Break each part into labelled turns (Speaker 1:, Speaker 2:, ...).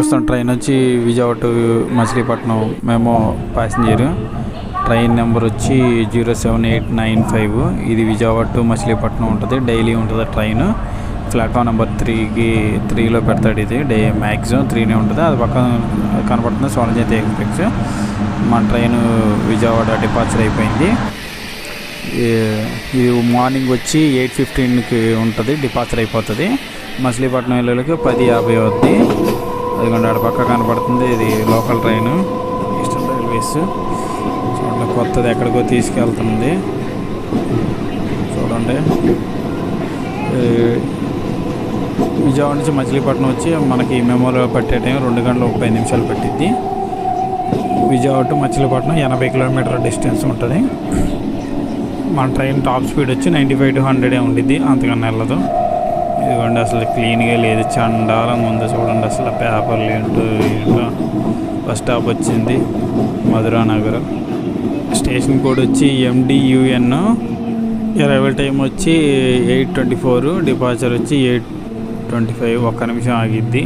Speaker 1: చూస్తాం ట్రైన్ వచ్చి విజయవాడ టు మచిలీపట్నం మేము ప్యాసింజర్. ట్రైన్ నెంబర్ వచ్చి 07895. ఇది విజయవాడ టు మచిలీపట్నం ఉంటుంది, డైలీ ఉంటుంది ట్రైన్. ప్లాట్ఫామ్ నెంబర్ 3లో పెడతాడు. ఇది మ్యాక్సిమం 3నే ఉంటుంది. అది పక్కన కనపడుతుంది స్వర్ణజ్యోతి ఎక్స్ప్రెస్. మన ట్రైన్ విజయవాడ డిపార్చర్ అయిపోయింది. ఇది మార్నింగ్ వచ్చి 8:15కి ఉంటుంది, డిపార్చర్ అయిపోతుంది. మచిలీపట్నం వెళ్ళేకి 10:50 అవుద్ది. అదిగోండి ఆడ పక్క కనపడుతుంది, ఇది లోకల్ ట్రైన్ ఈస్టర్న్ రైల్వేస్. చూడండి కొత్తది ఎక్కడికో తీసుకెళ్తుంది చూడండి. విజయవాడ నుంచి మచిలీపట్నం వచ్చి మనకి మెమోలో పట్టే టైం 2 గంటల 30 నిమిషాలు పట్టిద్ది. విజయవాడ టు మచిలీపట్నం 80 కిలోమీటర్ల డిస్టెన్స్ ఉంటుంది. మన ట్రైన్ టాప్ స్పీడ్ వచ్చి 95 to 100 ఉండిద్ది, అంతకన్నా వెళ్ళదు. ఇదిగోండి అసలు క్లీన్గా లేదు, చండాలంగా ఉంది చూడండి. అసలు పేపర్లు ఏంటో. బస్ స్టాప్ వచ్చింది మధురా నగర్. స్టేషన్ కోడ్ వచ్చి MDUN. అరైవల్ టైం వచ్చి 8:24, డిపార్చర్ వచ్చి 8:25. 1 నిమిషం ఆగిద్ది.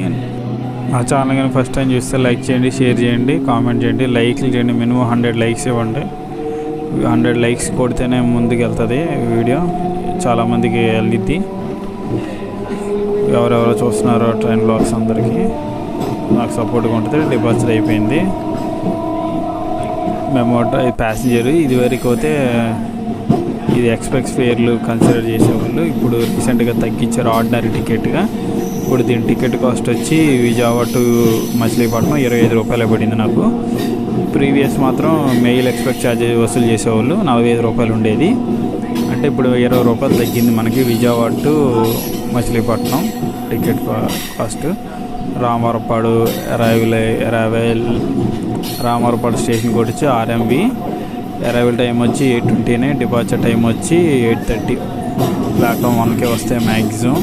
Speaker 1: మా ఛానల్ కానీ ఫస్ట్ టైం చూస్తే లైక్ చేయండి, షేర్ చేయండి, కామెంట్ చేయండి, లైక్లు చేయండి. మినిమం 100 లైక్స్ ఇవ్వండి. 100 లైక్స్ కొడితేనే ముందుకు వెళ్తుంది వీడియో, చాలామందికి వెళ్ళిద్ది. ఎవరెవరో చూస్తున్నారో ట్రైన్ బ్లాగ్స్ అందరికీ నాకు సపోర్ట్గా ఉంటుంది. డిపార్చర్ అయిపోయింది. మేము ప్యాసింజర్. ఇదివరకు అయితే ఇది ఎక్స్ప్రెస్ ఫేర్లు కన్సిడర్ చేసేవాళ్ళు. ఇప్పుడు రీసెంట్గా తగ్గించారు ఆర్డినరీ టికెట్గా. ఇప్పుడు దీని టికెట్ కాస్ట్ వచ్చి విజయవాడ టు మచిలీపట్నం 25 రూపాయలు పడింది నాకు. ప్రీవియస్ మాత్రం మెయిల్ ఎక్స్ప్రెస్ ఛార్జెస్ వసూలు చేసేవాళ్ళు, 45 రూపాయలు ఉండేది. అంటే ఇప్పుడు 20 రూపాయలు తగ్గింది మనకి Vijayawada to Machilipatnam ticket cost. Ramavarapadu Ramavarapadu station code వచ్చి RMV. అరైవల్ టైం వచ్చి 8:29, డిపార్చర్ టైం వచ్చి 8:30. ప్లాట్ఫామ్ 1కే వస్తాయి మ్యాక్సిమం.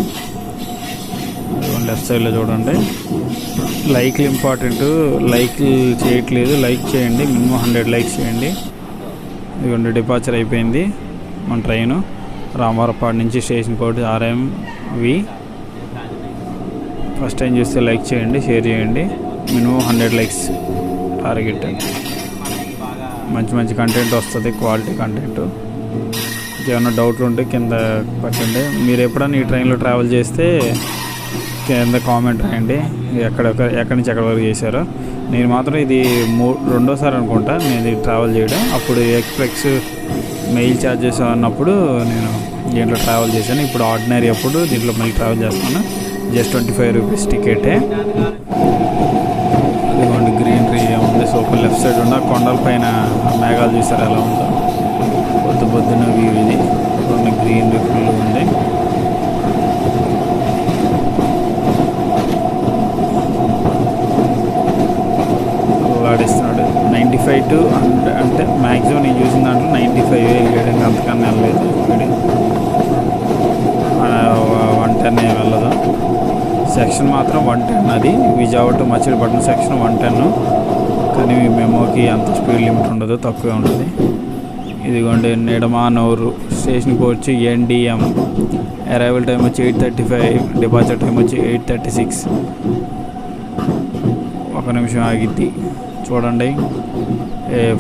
Speaker 1: లెఫ్ట్ సైడ్లో చూడండి. లైక్లు ఇంపార్టెంట్, లైక్లు చేయట్లేదు, లైక్ చేయండి. మినిమం 100 లైక్స్ చేయండి. ఇదిగోండి డిపార్చర్ అయిపోయింది మన ట్రైను. రామవరపాడు నుంచి station code RMV. First time చూస్తే లైక్ చేయండి, షేర్ చేయండి. Minimum 100 likes target. మంచి మంచి కంటెంట్ వస్తుంది, క్వాలిటీ కంటెంట్. ఏమైనా డౌట్లు ఉంటే కింద పెట్టండి. మీరు ఎప్పుడైనా ఈ ట్రైన్లో ట్రావెల్ చేస్తే కింద కామెంట్ రాయండి, ఎక్కడి నుంచి ఎక్కడి వరకు చేశారో. నేను మాత్రం ఇది రెండోసారి అనుకుంటా నేను ఇది ట్రావెల్ చేయడం. అప్పుడు ఎక్స్ప్రెస్ మెయిల్ ఛార్జెస్ అన్నప్పుడు నేను దీంట్లో ట్రావెల్ చేశాను. ఇప్పుడు ఆర్డినరీ అప్పుడు దీంట్లో మళ్ళీ ట్రావెల్ చేస్తాను. జస్ట్ 25 రూపీస్ టికెటే. ఇదిగోండి గ్రీనరీ ఉంది సూపర్. లెఫ్ట్ సైడ్ ఉన్న కొండల పైన మేఘాలు చూసారు ఎలా ఉందో. పొద్దున వ్యూ ఇది. గ్రీనరీ ఫుల్ ఉంది. ఆడిస్తున్నాడు 95 to 100. అంటే మ్యాక్సిమం నేను చూసిన దాంట్లో 95 వెళ్ళాడు, అంతకన్నా వెళ్ళలేదు. 110 వెళ్ళదు. సెక్షన్ మాత్రం 110. అది విజయవాడ టు మచిలీపట్నం సెక్షన్ 110. కానీ మెమోకి అంత స్పీడ్ లిమిట్ ఉండదు, తక్కువే ఉంటుంది. ఇదిగోండి నిడమానూరు స్టేషన్ కోడ్ వచ్చి NDM. అరైవల్ టైం వచ్చి 8:35, డిపార్చర్ టైం వచ్చి 8:36. 1 నిమిషం ఆగిద్ది చూడండి.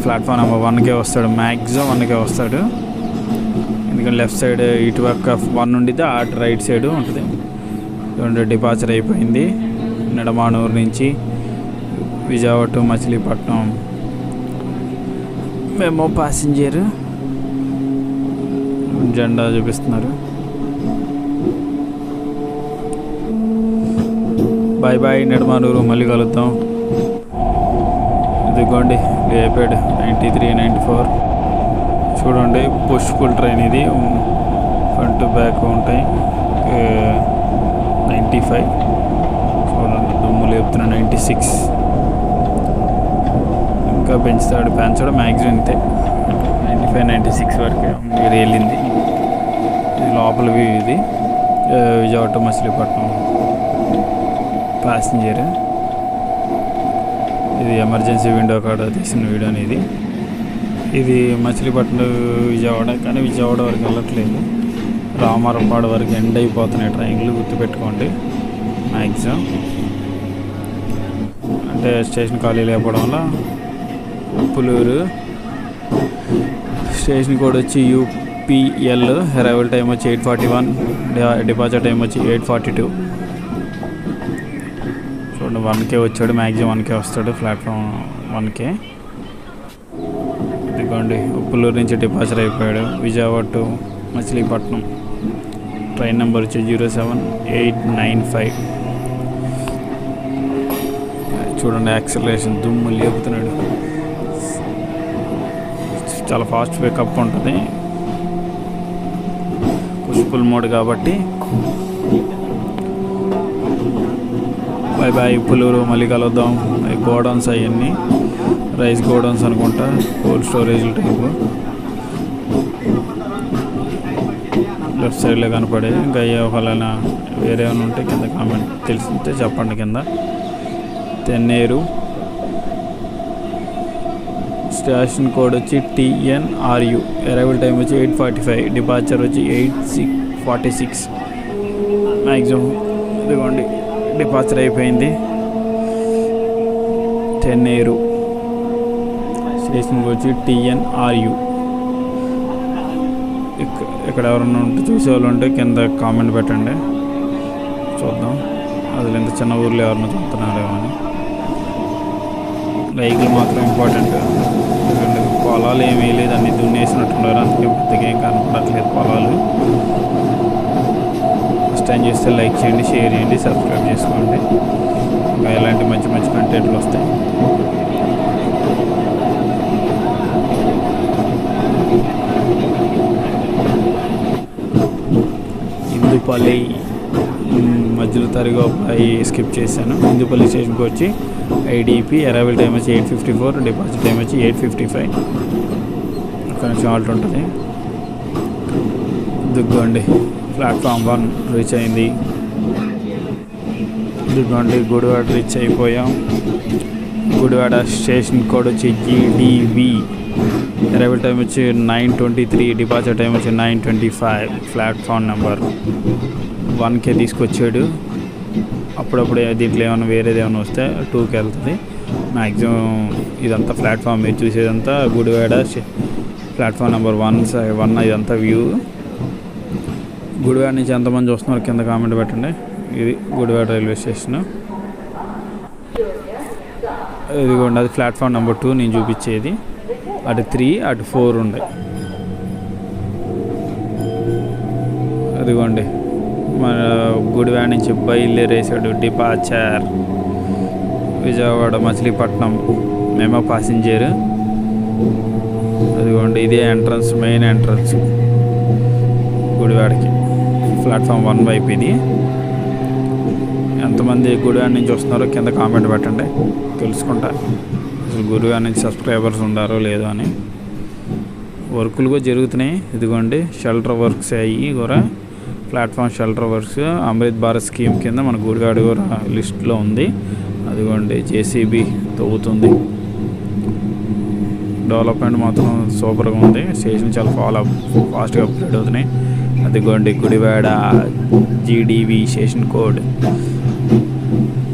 Speaker 1: ప్లాట్ఫామ్ నెంబర్ 1కే వస్తాడు, మ్యాక్సిమం 1కే వస్తాడు. ఎందుకంటే లెఫ్ట్ సైడ్ ఇటుపక్క 1 ఉండిద్ది, అటు రైట్ సైడ్ ఉంటుంది. డిపార్చర్ అయిపోయింది నిడమానూరు నుంచి విజయవాడ టు మచిలీపట్నం. మేము ప్యాసింజర్. జెండా చూపిస్తున్నారు. బాయ్ బాయ్ నిడమానూరు, మళ్ళీ కలుద్దాం. ఇదిగోండి లేపాడు 93, 94. చూడండి పుష్ఫుల్ ట్రైన్ ఇది. ఫ్రంట్ బ్యాక్ ఉంటాయి. 95 చూడండి దుమ్ము లేపుతున్నా. 96 ఇంకా పెంచడం మ్యాక్సిమం ఇంతే. 95, 96 వరకు మీరు వెళ్ళింది. ఇది లోపల వ్యూ. ఇది విజయవాడ టు మచిలీపట్నం ప్యాసింజర్. ఇది ఎమర్జెన్సీ విండో కాడ తీసిన వీడియోని. ఇది మచిలీపట్నం విజయవాడ, కానీ విజయవాడ వరకు వెళ్ళట్లేదు. రామవరపాడు వరకు ఎండ్ అయిపోతున్నాయి ట్రైన్లు, గుర్తుపెట్టుకోండి మ్యాక్సిమం. అంటే స్టేషన్ ఖాళీ లేకపోవడం వల్ల ఉప్పులూరు. స్టేషన్ కోడ్ వచ్చి UPL. అరైవల్ టైం వచ్చి 8:41, డిపార్చర్ టైం వచ్చి 8:42. చూడండి 1K వచ్చాడు, మ్యాక్సిమం 1K వస్తాడు ప్లాట్ఫామ్ 1K. ఇదిగోండి ఉప్పులూరు నుంచి డిపార్చర్ అయిపోయాడు. Vijayawada to Machilipatnam. Train number వచ్చి 07895. చూడండి యాక్సిలరేషన్ దుమ్ము లేపుతున్నాడు. చాలా ఫాస్ట్ పికప్ ఉంటుంది, పుష్పుల్ మోడ్ కాబట్టి. బై బాయ్ ఉప్పులూరు, మళ్ళీ కలుద్దాం. గోడౌన్స్ అవన్నీ రైస్ గోడౌన్స్ అనుకుంటా, కోల్డ్ స్టోరేజ్ టైపు. లెఫ్ట్ సైడ్లో కనపడే. ఇంకా ఒకవేళ వేరే ఏమైనా ఉంటే కింద కామెంట్ తెలిసింటే చెప్పండి కింద. తెన్నేరు. స్టేషన్ కోడ్ వచ్చి TNRU. అరైవల్ టైం వచ్చి 8:45, డిపార్చర్ వచ్చి 8:46. మ్యాక్సిమం ఇదిగోండి డిపార్చర్ అయిపోయింది. తెన్నేరు స్టేషన్ వచ్చి TNRU. ఇక్కడ ఎవరన్నా ఉంటే చూసేవాళ్ళు ఉంటే కింద కామెంట్ పెట్టండి, చూద్దాం. అది ఎంత చిన్న ఊర్లో ఎవరన్నా చూస్తున్నారేమో అని. లైక్లు మాత్రం ఇంపార్టెంట్. పొలాలు ఏమీ లేదు, అన్ని దున్నేసినట్టున్నారు, అందుకే పెద్దగా ఏం కనపడట్లేదు పొలాలు. ఫస్ట్ టైం చేస్తే లైక్ చేయండి, షేర్ చేయండి, సబ్స్క్రైబ్ చేసుకోండి. ఇంకా ఇలాంటి మంచి మంచి కంటెంట్లు వస్తాయి. ఇందుపల్లి మధ్యలో తరిగా అవి స్కిప్ చేశాను. ఇందుపల్లి స్టేషన్కి వచ్చి IDP. అరైవల్ టైం వచ్చి 8:54, డిపాజిట్ టైం వచ్చి 8:55. అక్కడ నుంచి ఆల్ట్ ఉంటుంది. దిగ్గండి ప్లాట్ఫామ్ 1 రీచ్ అయింది. దిగ్గండి గుడివాడ రీచ్ అయిపోయాం. గుడివాడ స్టేషన్ కోడ్ వచ్చి GDV. అరైవల్ టైం వచ్చి 9:23, డిపార్చర్ టైం వచ్చి 9:25. ప్లాట్ఫామ్ నెంబర్ 1K తీసుకొచ్చాడు. అప్పుడప్పుడు దీంట్లో ఏమైనా వేరేది ఏమైనా వస్తే 2K వెళ్తుంది. మ్యాక్సిమం ఇదంతా ప్లాట్ఫామ్ మీరు చూసేదంతా గుడివాడ ప్లాట్ఫామ్ నెంబర్ 1 ఇదంతా వ్యూ. గుడివాడ నుంచి ఎంతమంది చూస్తున్నారు కింద కామెంట్ పెట్టండి. ఇది గుడివాడ రైల్వే స్టేషన్. ఇదిగోండి అది ప్లాట్ఫామ్ నెంబర్ 2 నేను చూపించేది. అటు 3 అటు 4 ఉన్నాయి. అదిగోండి మన గుడివాడ నుంచి బయలుదేరేసాడు. Departure Vijayawada Machilipatnam MEMU passenger. అదిగోండి ఇదే ఎంట్రన్స్, మెయిన్ ఎంట్రన్స్ గుడివాడకి. ప్లాట్ఫామ్ 1 వైపు ఇది. ఎంతమంది గుడివాడ నుంచి వస్తున్నారో కింద కామెంట్ పెట్టండి, తెలుసుకుంటా అసలు గుడివాడ నుంచి సబ్స్క్రైబర్స్ ఉన్నారో లేదో అని. వర్కులు కూడా జరుగుతున్నాయి. ఇదిగోండి షెల్టర్ వర్క్స్ అయ్యి కూడా platform shelter works Amrit Bharat scheme కింద మన గుడివాడ కూడా లిస్ట్లో ఉంది. అదిగోండి JCB తవ్వుతుంది. డెవలప్మెంట్ మాత్రం సూపర్గా ఉంది. స్టేషన్ చాలా ఫాస్ట్గా అప్గ్రేడ్ అవుతున్నాయి. అదిగోండి Gudivada GDV station code.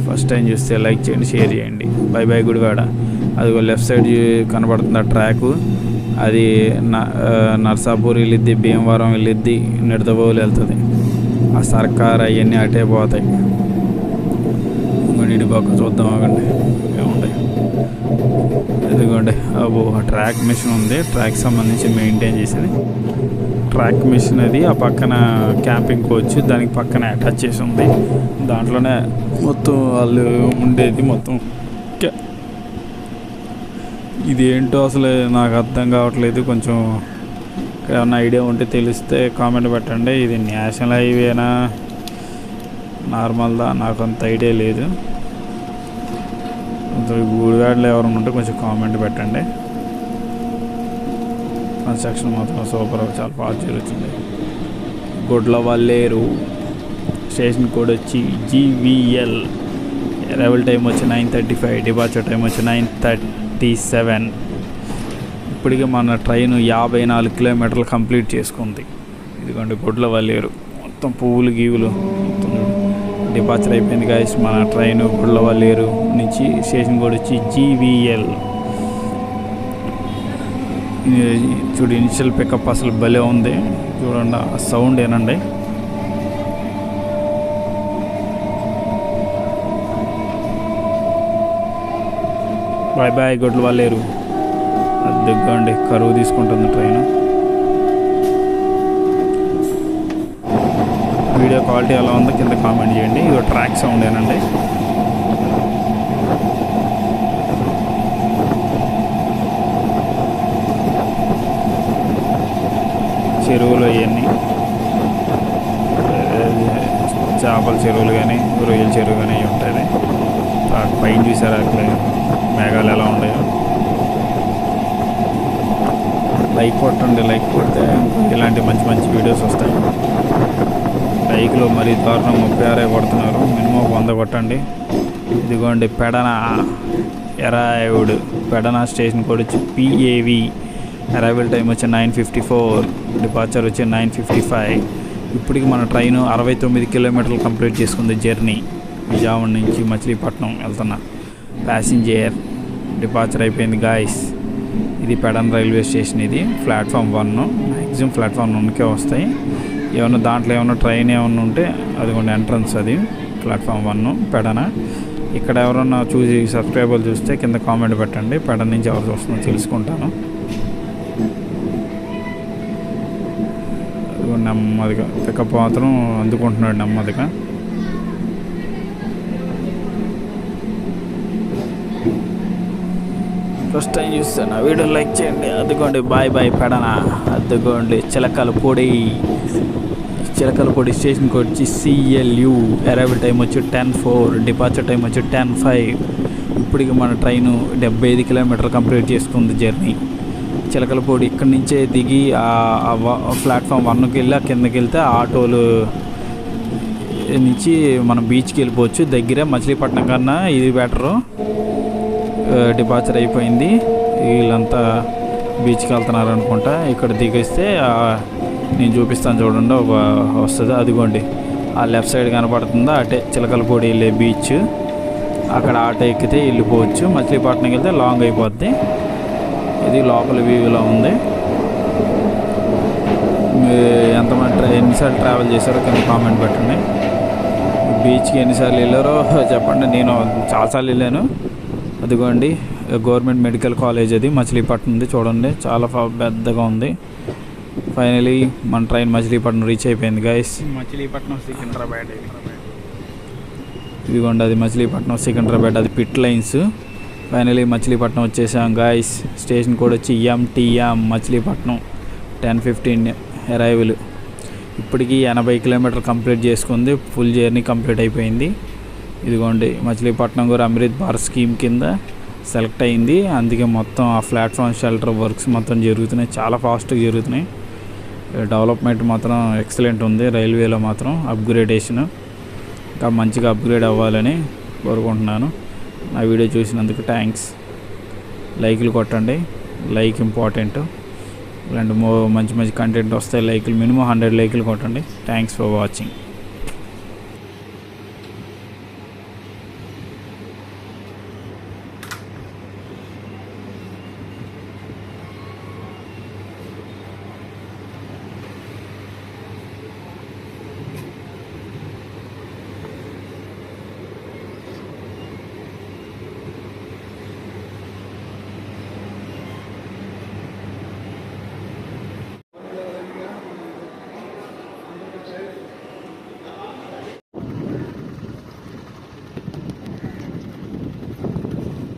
Speaker 1: First time చూస్తే లైక్ చేయండి, షేర్ చేయండి. By by Gudivada. అదిగో లెఫ్ట్ సైడ్ కనబడుతుంది ఆ ట్రాకు. అది నర్సాపూర్ వెళ్ళిద్ది, భీమవరం వెళ్ళిద్ది, నిడదవోలు వెళ్తుంది. ఆ సర్కార్ అవన్నీ అటే పోతాయి. ఇంకోటి ఇటు పక్క చూద్దాం ఆగండి ఏముంటాయి. ఇదిగోండి అబ్బో ట్రాక్ మిషన్ ఉంది, ట్రాక్ సంబంధించి మెయింటైన్ చేసేది ట్రాక్ మిషన్. అది ఆ పక్కన క్యాంపింగ్ కోచ్ దానికి పక్కన అటాచ్ చేసి ఉంది. దాంట్లోనే మొత్తం వాళ్ళు ఉండేది మొత్తం. ఇది ఏంటో అసలు నాకు అర్థం కావట్లేదు. కొంచెం ఏమన్నా ఐడియా ఉంటే తెలిస్తే కామెంట్ పెట్టండి. ఇది నేషనల్ హైవేనా నార్మల్దా నాకు అంత ఐడియా లేదు. గుడివాడలో ఎవరైనా ఉంటే కొంచెం కామెంట్ పెట్టండి. కన్స్ట్రక్షన్ మాత్రం సూపర్, చాలా ఫాస్ట్ జరుగుతుంది. గుడ్లవల్లేరు స్టేషన్ కోడ్ వచ్చి GVL. అరైవల్ టైం వచ్చి 9:35, డిపార్చర్ టైం వచ్చి 9:37. ఇప్పటికే మన ట్రైన్ 54 కిలోమీటర్లు కంప్లీట్ చేసుకుంది. ఇదిగోండి గుడ్లవల్లేరు మొత్తం పువ్వులు గీవులు మొత్తం డిపార్చర్ అయిపోయింది గాయస్. మన ట్రైన్ గుళ్ళవల్లేరు నుంచి స్టేషన్ కూడా వచ్చి జీవీఎల్. చూడు ఇనిషియల్ పికప్ అసలు భలే ఉంది చూడండి, ఆ సౌండ్ ఏనండి. Bye bye గుళ్ళవల్లేరు. అద్దెగ్గండి కరువు తీసుకుంటుంది ట్రైన్. వీడియో క్వాలిటీ ఎలా ఉందో కింద కామెంట్ చేయండి. ఇది ట్రాక్ సౌండ్ ఏనండి. చెరువులు అవన్నీ చేపల చెరువులు కానీ రొయ్యల చెరువు కానీ అవి ఉంటాయి. పైన చూసారా అట్లా మేఘాలు ఎలా ఉన్నాయో. లైక్ కొట్టండి, లైక్ కొడితే ఇలాంటి మంచి మంచి వీడియోస్ వస్తాయి. లైక్లో మరీ దారుణం 36 కొడుతున్నారు, మినిమం 100 కొట్టండి. ఇదిగోండి పెడన ఎరైవ్డ్. పెడన స్టేషన్ కోడ్ వచ్చి PAV. అరైవల్ టైం వచ్చి 9:54, డిపార్చర్ వచ్చి 9:55. ఇప్పటికి మన ట్రైన్ 69 కిలోమీటర్లు కంప్లీట్ చేసుకుంది జర్నీ. విజయవాడ నుంచి మచిలీపట్నం వెళ్తున్నా ప్యాసింజర్. డిపార్చర్ అయిపోయింది గాయస్. ఇది పెడన్ రైల్వే స్టేషన్. ఇది ప్లాట్ఫామ్ 1. మ్యాక్సిమం ప్లాట్ఫామ్ 1కే వస్తాయి. ఏమన్నా దాంట్లో ఏమన్నా ట్రైన్ ఏమన్నా ఉంటే అదిగోండి ఎంట్రన్స్. అది ప్లాట్ఫామ్ 1 పెడన. ఇక్కడ ఎవరన్నా చూసి సబ్స్క్రైబర్లు చూస్తే కింద కామెంట్ పెట్టండి, పెడన్ నుంచి ఎవరు చూస్తుందో తెలుసుకుంటాను. నెమ్మదిగా పికప్ మాత్రం అందుకుంటున్నాడు నెమ్మదిగా. ఫస్ట్ టైం చూస్తాను వీడియో లైక్ చేయండి. అదిగోండి బాయ్ బాయ్ పెడన. అదిగోండి చిలకలపూడి. చిలకలపూడి స్టేషన్కి వచ్చి CLU. అరైవల్ టైం వచ్చి 10:04, డిపార్చర్ టైం వచ్చి 10:05. ఇప్పటికి మన ట్రైను 75 కిలోమీటర్లు కంప్లీట్ చేసుకుంది జర్నీ. చిలకలపూడి ఇక్కడి నుంచే దిగి ప్లాట్ఫామ్ 1కి వెళ్ళి కిందకి వెళ్తే ఆటోలు నుంచి మనం బీచ్కి వెళ్ళిపోవచ్చు. దగ్గరే మచిలీపట్నం కన్నా ఇది బెటరు. డిపార్చర్ అయిపోయింది. వీళ్ళంతా బీచ్కి వెళ్తున్నారు అనుకుంటా. ఇక్కడ దిగేస్తే నేను చూపిస్తాను చూడండి, ఒక వస్తుంది. అదిగోండి ఆ లెఫ్ట్ సైడ్ కనపడుతుందా, అటే చిలకలపూడి వెళ్ళే బీచ్. అక్కడ ఆటో ఎక్కితే వెళ్ళిపోవచ్చు. మచిలీపట్నంకి వెళ్తే లాంగ్ అయిపోద్ది. ఇది లోపల వ్యూలో ఉంది. ఎంతమంది ఎన్నిసార్లు ట్రావెల్ చేశారో కింద కామెంట్ పెట్టండి. బీచ్కి ఎన్నిసార్లు వెళ్ళారో చెప్పండి. నేను చాలాసార్లు వెళ్ళాను. అదిగోండి గవర్నమెంట్ మెడికల్ కాలేజ్ అది మచిలీపట్నం ఉంది చూడండి, చాలా పెద్దగా ఉంది. ఫైనలీ మన ట్రైన్ మచిలీపట్నం రీచ్ అయిపోయింది గైస్. మచిలీపట్నం సికింద్రాబాద్. ఇదిగోండి అది మచిలీపట్నం సికింద్రాబాద్, అది పిట్ లైన్స్. ఫైనలీ మచిలీపట్నం వచ్చేసాం గాయస్. స్టేషన్ కోడ్ వచ్చి MTM మచిలీపట్నం. 10:15 అరైవల్. ఇప్పటికీ 80 కిలోమీటర్లు కంప్లీట్ చేసుకుంది. ఫుల్ జర్నీ కంప్లీట్ అయిపోయింది. ఇదిగోండి మచిలీపట్నం కూడా అమృత్ భారత్ స్కీమ్ కింద సెలెక్ట్ అయింది. అందుకే మొత్తం ఆ ప్లాట్ఫామ్ షెల్టర్ వర్క్స్ మొత్తం జరుగుతున్నాయి, చాలా ఫాస్ట్గా జరుగుతున్నాయి. డెవలప్మెంట్ మాత్రం ఎక్సలెంట్ ఉంది. రైల్వేలో మాత్రం అప్గ్రేడేషన్ ఇంకా మంచిగా అప్గ్రేడ్ అవ్వాలని కోరుకుంటున్నాను. నా వీడియో చూసినందుకు థ్యాంక్స్. లైక్లు కొట్టండి, లైక్ ఇంపార్టెంట్. ఇలాంటి మంచి మంచి కంటెంట్ వస్తాయి. లైక్లు మినిమం 100 లైక్లు కొట్టండి. Thanks for watching.